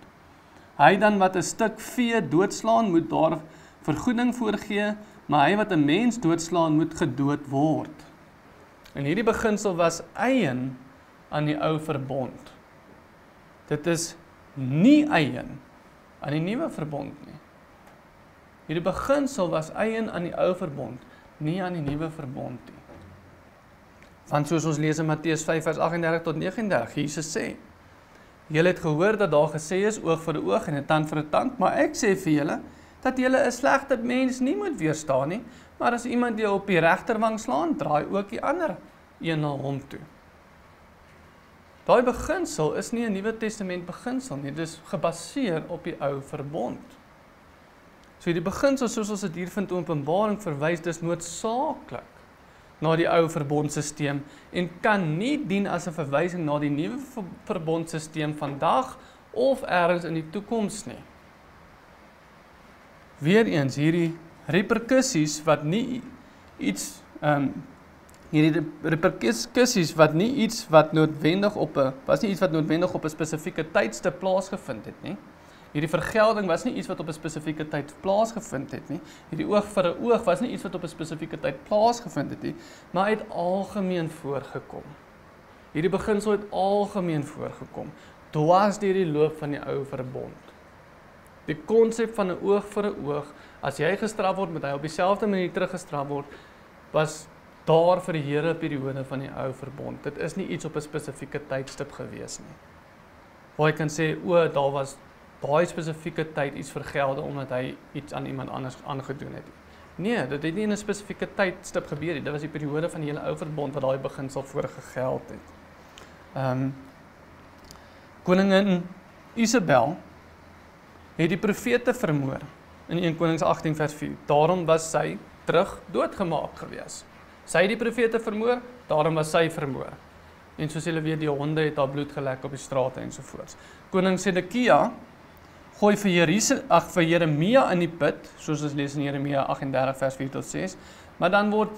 Hy dan wat 'n stuk vee doodslaan, moet daar vergoeding voorgee, maar hy wat 'n mens doodslaan, moet gedood word. En hierdie beginsel was eien aan die ou verbond. Dit is nie eien aan die nuwe verbond nie. Hierdie beginsel was eien aan die ou verbond, nie aan die nuwe verbond nie. Want soos ons lees in Matteus 5 vers 38 tot 39, Jesus sê: julle het gehoor dat daar gesê is, oog vir 'n oog en 'n tand vir 'n tand, maar ek sê vir julle, dat jy 'n slegte mens nie moet weerstaan nie, maar as iemand jou op die regterwang slaan, draai ook die ander een na hom toe. Daai beginsel is nie 'n Nuwe Testament beginsel nie, dit is gebaseer op die ou verbond. So die beginsel soos ons dit hier vind in Openbaring verwys, dis noodsaaklik na die ou verbondsisteem en kan nie dien as 'n verwysing na die nuwe verbondsisteem vandag of ergens in die toekoms nie. Weereens hierdie reperkusies wat nie iets hierdie reperkusies wat nie iets wat noodwendig op 'n spesifieke tydstip plaasgevind het nie. Hierdie vergelding was nie iets wat op 'n spesifieke tyd plaasgevind het nie. Hierdie oog vir 'n oog was nie iets wat op 'n spesifieke tyd plaasgevind het nie, maar het algemeen voorgekom. Hierdie beginsel het algemeen voorgekom, dwars deur die loop van die ou verbond. Die konsep van 'n oog vir 'n oog, as jy gestraf word, moet hy op dieselfde manier teruggestraf word, was daar vir die hele periode van die ou verbond. Dit is nie iets op 'n spesifieke tydstip gewees nie. Waar jy kan sê, daar was daai spesifieke tyd iets vergelde omdat hy iets aan iemand anders aangedoen het. Nee, dit het nie in 'n spesifieke tydstip gebeur nie. Dit was die periode van die hele ou verbond wat daai beginsel voorgegeld het. Koningin Isabel het die profete vermoor in 1 Konings 18 vers 4. Daarom was sy terug doodgemaak gewees. Sy het die profete vermoor, daarom was sy vermoor. En soos julle weet, die honde het haar bloed gelek op die strate ensovoorts. Koning Sedekia gooi vir Jeremia in die put, soos ons lees in Jeremia 38 vers 4 tot 6, maar dan word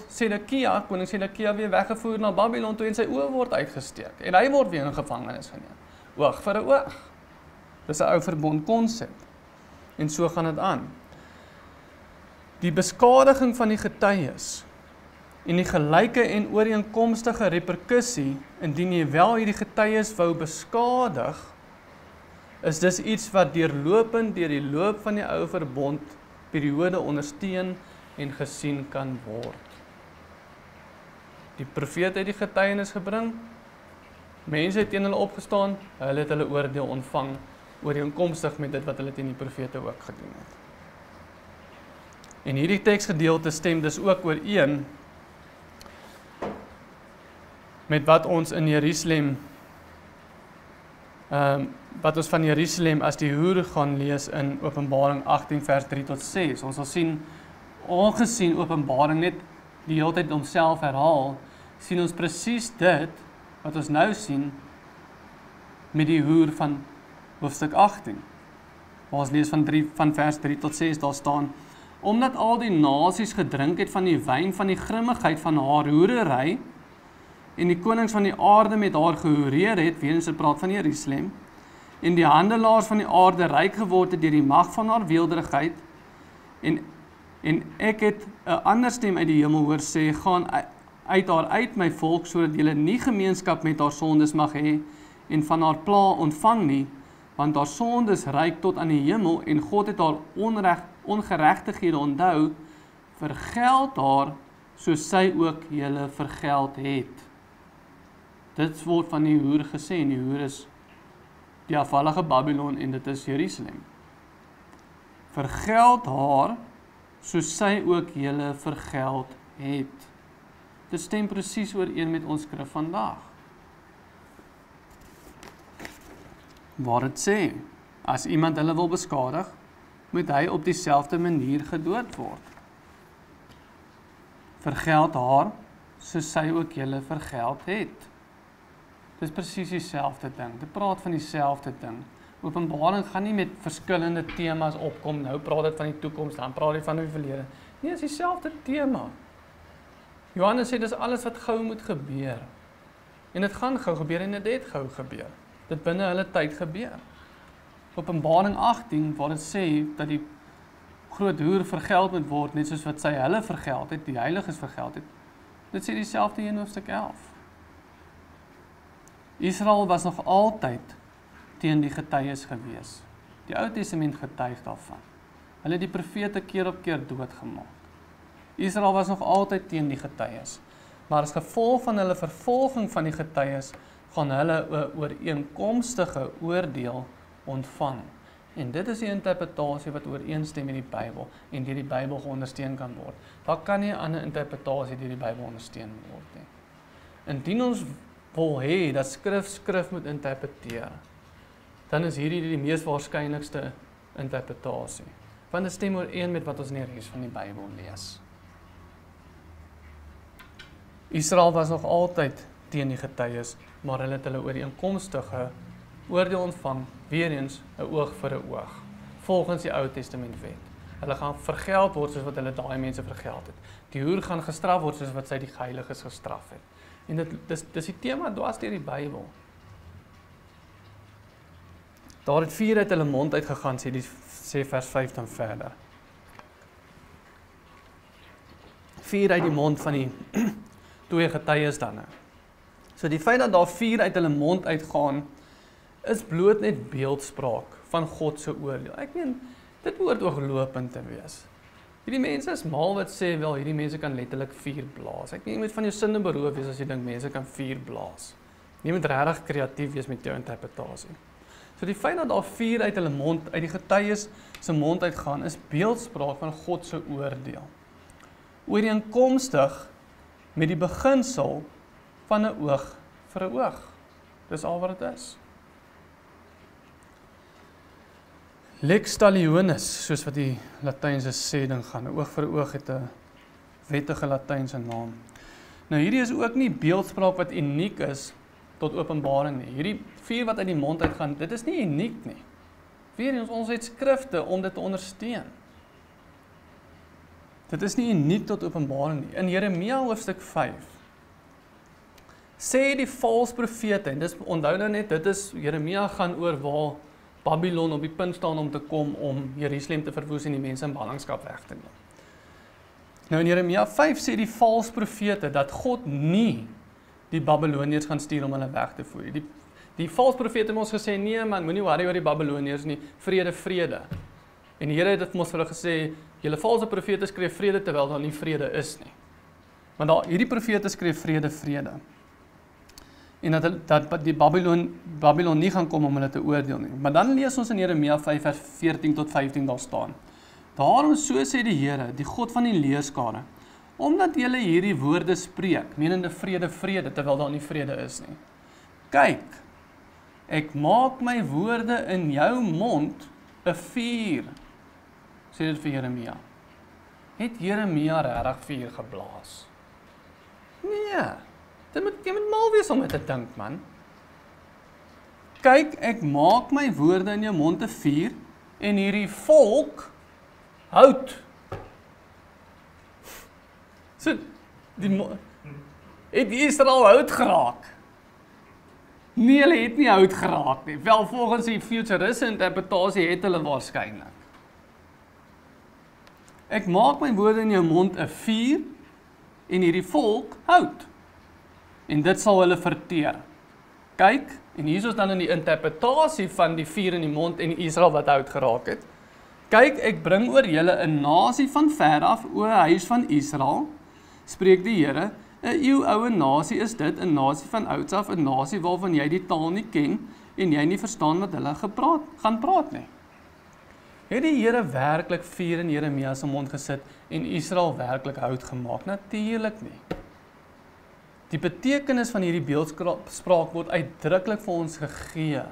koning Sedekia weer weggevoer na Babylon toe en sy oë word uitgesteek, en hy word weer in gevangenis geneem. Oog vir 'n oog. Dis 'n ou verbond konsep. En so gaan dit aan. Die beskadiging van die getuies en die gelyke en ooreenkomstige reperkussie, indien jy wel hierdie getuies wou beskadig, is dis iets wat deurlopend deur die loop van die ou verbond periode ondersteun en gesien kan word. Die profete het die getuienis gebring, mense het teen hulle opgestaan, hulle het hulle oordeel ontvang, ooreenkomstig met dit wat hulle teen die profete ook gedoen het. En hierdie teksgedeelte stem dus ook ooreen met wat ons in Jerusalem wat ons van Jerusalem as die hoer gaan lees in Openbaring 18 vers 3 tot 6. Ons sal sien, aangesien Openbaring net die hele tyd homself herhaal, sien ons presies dit wat ons nou sien met die hoer van hoofstuk 18. Waar ons lees van vers 3 tot 6, daar staan, omdat al die nasies gedrink het van die wyn van die grimmigheid van haar hoerery, en die konings van die aarde met haar gehoereer het, weens dit praat van Jerusalem, en die handelaars van die aarde ryk geword het deur die mag van haar weelderigheid, en ek het 'n ander stem uit die hemel hoor sê, gaan uit haar uit my volk, sodat julle nie gemeenskap met haar sondes mag hê, en van haar pla ontvang nie, want haar sondes reik tot aan die hemel, en God het haar ongeregtighede onthou, vergeld haar, soos sy ook julle vergeld het. Dit word van die hoer gesê, en die hoer is die afvallige Babylon, en dit is Jerusalem. Vergeld haar, soos sy ook julle vergeld het. Dit stem presies ooreen met ons skrif vandag. Waar dit sê, as iemand hulle wil beskadig, moet hy op dieselfde manier gedood word. Vergeld haar, soos sy ook julle vergeld het. Dit is presies dieselfde ding. Dit praat van dieselfde ding. Openbaring gaan nie met verskillende temas opkom. Nou praat dit van die toekoms, dan praat dit van die verlede. Nee, dit is dieselfde tema. Johannes sê dis alles wat gou moet gebeur. En dit gaan gou gebeur en dit het gou gebeur. Dit binne hulle tyd gebeur. Openbaring 18 waar dit sê dat die groot hoer vergeld moet word, net soos wat sy hulle vergeld het, die heiliges vergeld het. Dit sê dieselfde in hoofstuk 11. Israel was nog altyd teen die getuies gewees. Die Ou Testament getuig daarvan. Hulle het die profete keer op keer doodgemaak. Israel was nog altyd teen die getuies. Maar as gevolg van hulle vervolging van die getuies, gaan hulle 'n ooreenkomstige oordeel ontvang. En dit is die interpretasie wat ooreenstem met die Bybel en deur die Bybel geondersteun kan word. Daar kan nie 'n ander interpretasie deur die Bybel ondersteun word nie. Indien ons wil hê dat skrif moet interpreteer, dan is hierdie die mees waarskynlikste interpretasie. Want dit stem ooreen met wat ons in die res van die Bybel lees. Israel was nog altyd teen die getuies, maar hulle het hulle ooreenkomstige oordeel ontvang, weer eens 'n oog vir 'n oog, volgens die Ou Testament wet. Hulle gaan vergeld word soos wat hulle daai mense vergeld het. Die hoer gaan gestraf word soos wat sy die heiliges gestraf het. En dis die tema dwars deur die Bybel. Daar het 4 uit hulle mond uitgegaan, sê vers 5 dan verder. 4 uit die mond van die 2 getuies dan. So die feit dat daar 4 uit hulle mond uitgaan, is bloot net beeldspraak van God se oordeel. Ek meen, dit behoort ooglopend te wees. Hierdie mense is mal wat sê, wel, hierdie mense kan letterlik vuur blaas. Ek meen, jy moet van jou sinne beroof wees as jy dink mense kan vuur blaas. Jy moet regtig kreatief wees met jou interpretasie. So die feit dat daar 4 uit hulle mond, uit die getuies se mond uitgaan, is beeldspraak van God se oordeel. Ooreenkomstig met die beginsel van 'n oog vir 'n oog. Dis al wat dit is. Lex talionis, soos wat die Latynse sêding gaan. 'n Oog vir 'n oog het 'n wettige Latynse naam. Nou hierdie is ook nie beeldspraak wat uniek is tot Openbaring nie. Hierdie 4 wat uit die mond uitgaan, dit is nie uniek nie. Weerens, ons het skrifte om dit te ondersteun. Dit is nie uniek tot Openbaring nie. In Jeremia hoofstuk 5 sê die valse profete, en dis onthou nou net, dit is Jeremia gaan oor waar Babylon op die punt staan om te kom om Jerusalem te verwoes en die mense in ballingskap weg te neem. Nou in Jeremia 5 sê die valse profete dat God nie die Babyloniërs gaan stuur om hulle weg te voer. Die valse profete het ons gesê, nee man, moenie worry oor die Babyloniërs nie, vrede, vrede. En die Here het dit ons vir hulle gesê, julle valse profete skryf vrede terwyl daar nie vrede is nie. Want hierdie profete skryf vrede, vrede. En dat die Babylon nie gaan kom om hulle te oordeel nie. Maar dan lees ons in Jeremia 5 vers 14 tot 15 daar staan. Daarom so sê die Here, die God van die leerskare, omdat julle hierdie woorde spreek, menende vrede, vrede, terwyl daar nie vrede is nie. Kyk, ek maak my woorde in jou mond 'n vuur, sê dit vir Jeremia. Het Jeremia regtig vuur geblaas? Nee. Jy moet mal wees om dit te dink, man. Kyk, ek maak my woorde in jou mond 'n vuur, en hierdie volk hout. So, het Israel hout geraak? Nee, hulle het nie hout geraak nie. Wel, volgens die futuriste interpretasie het hulle waarskynlik. Ek maak my woorde in jou mond 'n vuur, en hierdie volk hout. En dit sal hulle verteer. Kyk, en hier is dan in die interpretasie van die vuur in die mond en Israel wat hout geraak het. Kyk, ek bring oor julle 'n nasie van ver af, o huis van Israel, spreek die Here, 'n eeuoue nasie is dit, 'n nasie van ouds af, 'n nasie waarvan jy die taal nie ken en jy nie verstaan wat hulle gaan praat nie. Het die Here werklik vuur in Jeremia se mond gesit en Israel werklik hout gemaak? Natuurlik nie. Die betekenis van hierdie beeldspraak word uitdruklik vir ons gegee,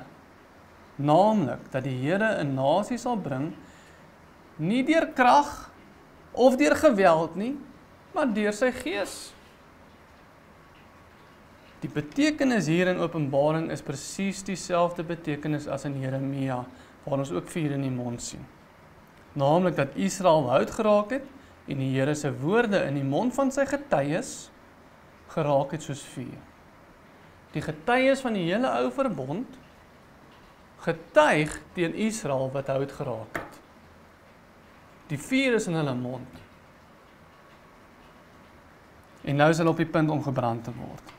naamlik dat die Here 'n nasie sal bring, nie deur krag of deur geweld nie, maar deur sy gees. Die betekenis hier in Openbaring is presies dieselfde betekenis as in Jeremia, waar ons ook vuur in die mond sien. Naamlik dat Israel hout geraak het en die Here se woorde in die mond van sy getuies geraak het soos vuur. Die getuies van die hele ou verbond getuig teen Israel wat hout geraak het. Die vuur is in hulle mond. En nou is hulle op die punt om gebrand te word.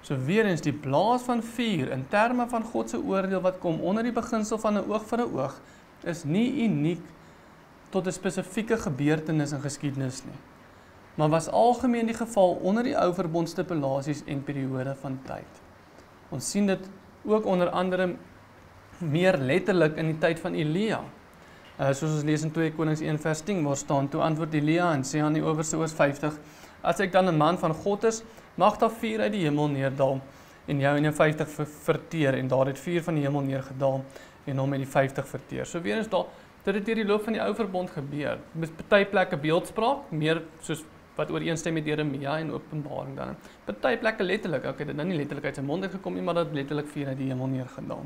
So weer eens die blaas van vuur in terme van God se oordeel wat kom onder die beginsel van 'n oog vir 'n oog is nie uniek tot 'n spesifieke gebeurtenis in geskiedenis nie, maar was algemeen die geval onder die ou verbond stipulasies en periode van tyd. Ons sien dit ook onder andere meer letterlik in die tyd van Elia. Soos ons lees in 2 Konings 1 vers 10, waar staan, toe antwoord Elia en sê aan die owerste oor 50, as ek dan 'n man van God is, mag daar vuur uit die hemel neerdal en jou en jou 50 verteer, en daar het vuur van die hemel neergedaal en hom met die 50 verteer. So weer eens daar, dit het deur die loop van die ou verbond gebeur. Met party plekke beeldspraak, meer soos wat ooreenstem met Jeremia en Openbaring dan. Party plekke letterlik, okay, dit het nou nie letterlik uit sy mond uitgekom nie, maar dat letterlik vuur uit die hemel neergedaal.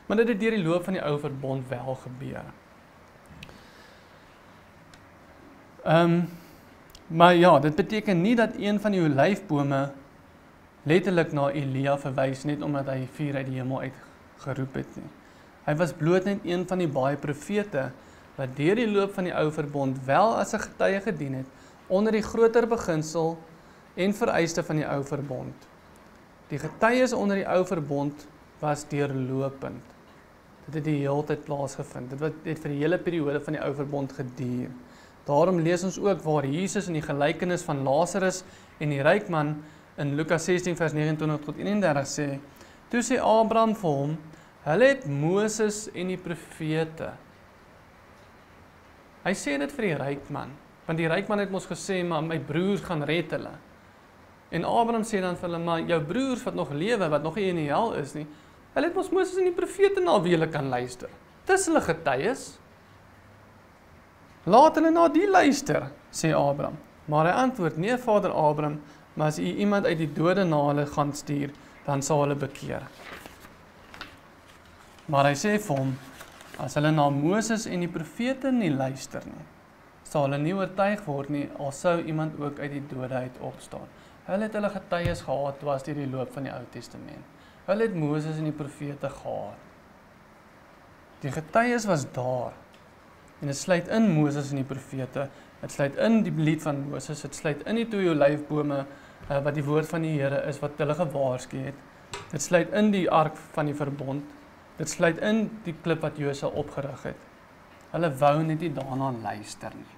Maar dit het deur die loop van die ou verbond wel gebeur. Maar ja, dit beteken nie dat een van die olyfbome letterlik na Elia verwys net omdat hy vuur uit die hemel uitgeroep het nie. Hy was bloot net een van die baie profete wat deur die loop van die ou verbond wel as 'n getuie gedien het onder die groter beginsel en vereiste van die ou verbond. Die getuies onder die ou verbond was deurlopend. Dit het die hele tyd plaasgevind. Dit het vir die hele periode van die ou verbond geduur. Daarom lees ons ook waar Jesus in die gelykenis van Lazarus en die ryk man in Lukas 16 vers 29 tot 31 sê, toe sê Abraham vir hom, hulle het Moses en die profete. Hy sê dit vir die ryk man, want die ryk man het mos gesê, maar my broers gaan red hulle. En Abraham sê dan vir hulle, maar jou broers wat nog lewe, wat nog nie in die hel is nie, hulle het mos Moses en die profete na wie hulle kan luister. Dis hulle getuies. Laat hulle na die luister, sê Abraham. Maar hy antwoord, nee Vader Abraham, maar as u iemand uit die dode na hulle gaan stuur, dan sal hulle bekeer. Maar hy sê vir hom, as hulle na Moses en die profete nie luister nie, sal hulle nie oortuig word nie, al sou iemand ook uit die dode uit opstaan. Hulle het hulle getuies gehad, was deur die loop van die Ou Testament. Hulle het Moses en die profete gehad. Die getuies was daar. En dit sluit in Moses en die profete, dit sluit in die lied van Moses, dit sluit in die 2 olyfbome, wat die woord van die Here is, wat hulle gewaarsku het. Dit sluit in die ark van die verbond, dit sluit in die klip wat Josua opgerig het. Hulle wou net nie daarna luister nie.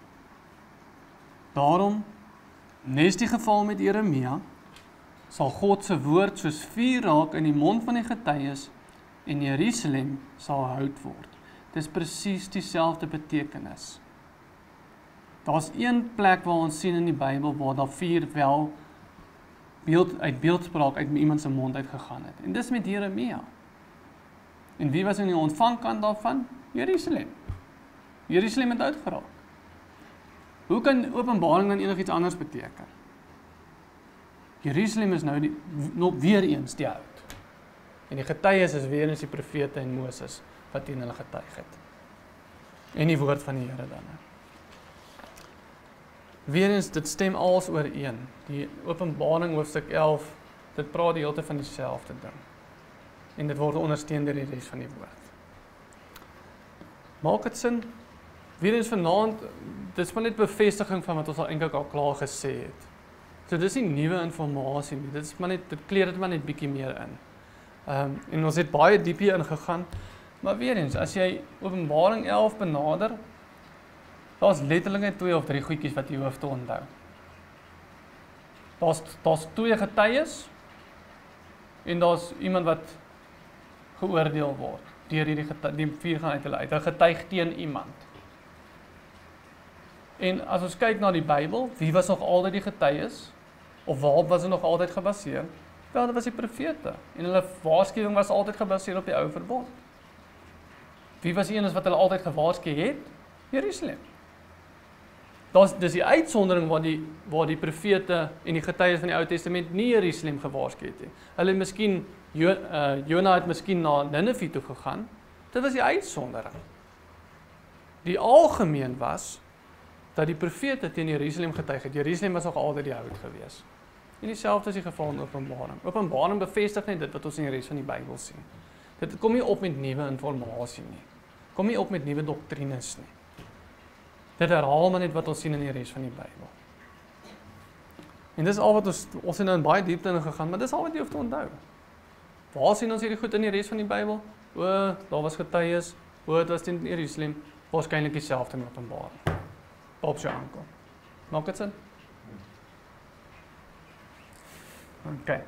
Daarom, nes die geval met Jeremia, sal God se woord soos vuur raak in die mond van die getuies en Jerusalem sal hout word. Dis presies dieselfde betekenis. Daar's een plek waar ons sien in die Bybel waar daar vuur wel uit beeldspraak uit iemand se mond uitgegaan het. En dis met Jeremia. En wie was in die ontvangkant daarvan? Jerusalem. Jerusalem het uitgeraak. Hoe kan Openbaring dan enigiets anders beteken? Jerusalem is nou nog weer eens die hout. En die getuies is weer eens die profete en Moses wat teen hulle getuig het. En die woord van die Here dan. Weer eens, dit stem als ooreen. Die Openbaring hoofstuk 11, dit praat die hele tyd van dieselfde ding. En dit word ondersteun deur die res van die woord. Maak dit sin? Weer eens vanaand, dit is maar net bevestiging van wat ons al eintlik al klaar gesê het. So dis nie nuwe informasie nie, dit kleer dit maar net bietjie meer in. En ons het baie diep hier ingegaan, maar weer eens, as jy Openbaring 11 benader, daar's letterlik net 2 of 3 goedjies wat jy hoef te onthou. Daar's 2 getuies, en daar's iemand wat geoordeel word, deur die vuur gaan uit hulle uit, 'n getuig teen iemand. En as ons kyk na die Bybel, wie was nog altyd die getuies? Of waarop was dit nog altyd gebaseer? Wel, dit was die profete. En hulle waarskuwing was altyd gebaseer op die ou verbond. Wie was die een wat hulle altyd gewaarsku het? Jerusalem. Dis die uitsondering waar die profete en die getuies van die Ou Testament nie Jerusalem gewaarsku het nie. Hulle het miskien Jona het miskien na Ninive toe gegaan. Dit was die uitsondering. Die algemeen was dat die profete teen Jerusalem getuig het. Jerusalem was nog altyd die hout gewees. En dieselfde is die geval in Openbaring. Openbaring bevestig net dit wat ons in die res van die Bybel sien. Dit kom nie op met nuwe informasie nie. Kom nie op met nuwe doktrines nie. Dit herhaal maar net wat ons sien in die res van die Bybel. En dis al wat ons het nou in baie diepte in gegaan, maar dis al wat jy hoef te onthou. Waar sien ons hierdie goed in die res van die Bybel? Daar was getuies, dit was in Jerusalem, waarskynlik dieselfde in Openbaring. Op sy aankom. Maak dit sin? Okay.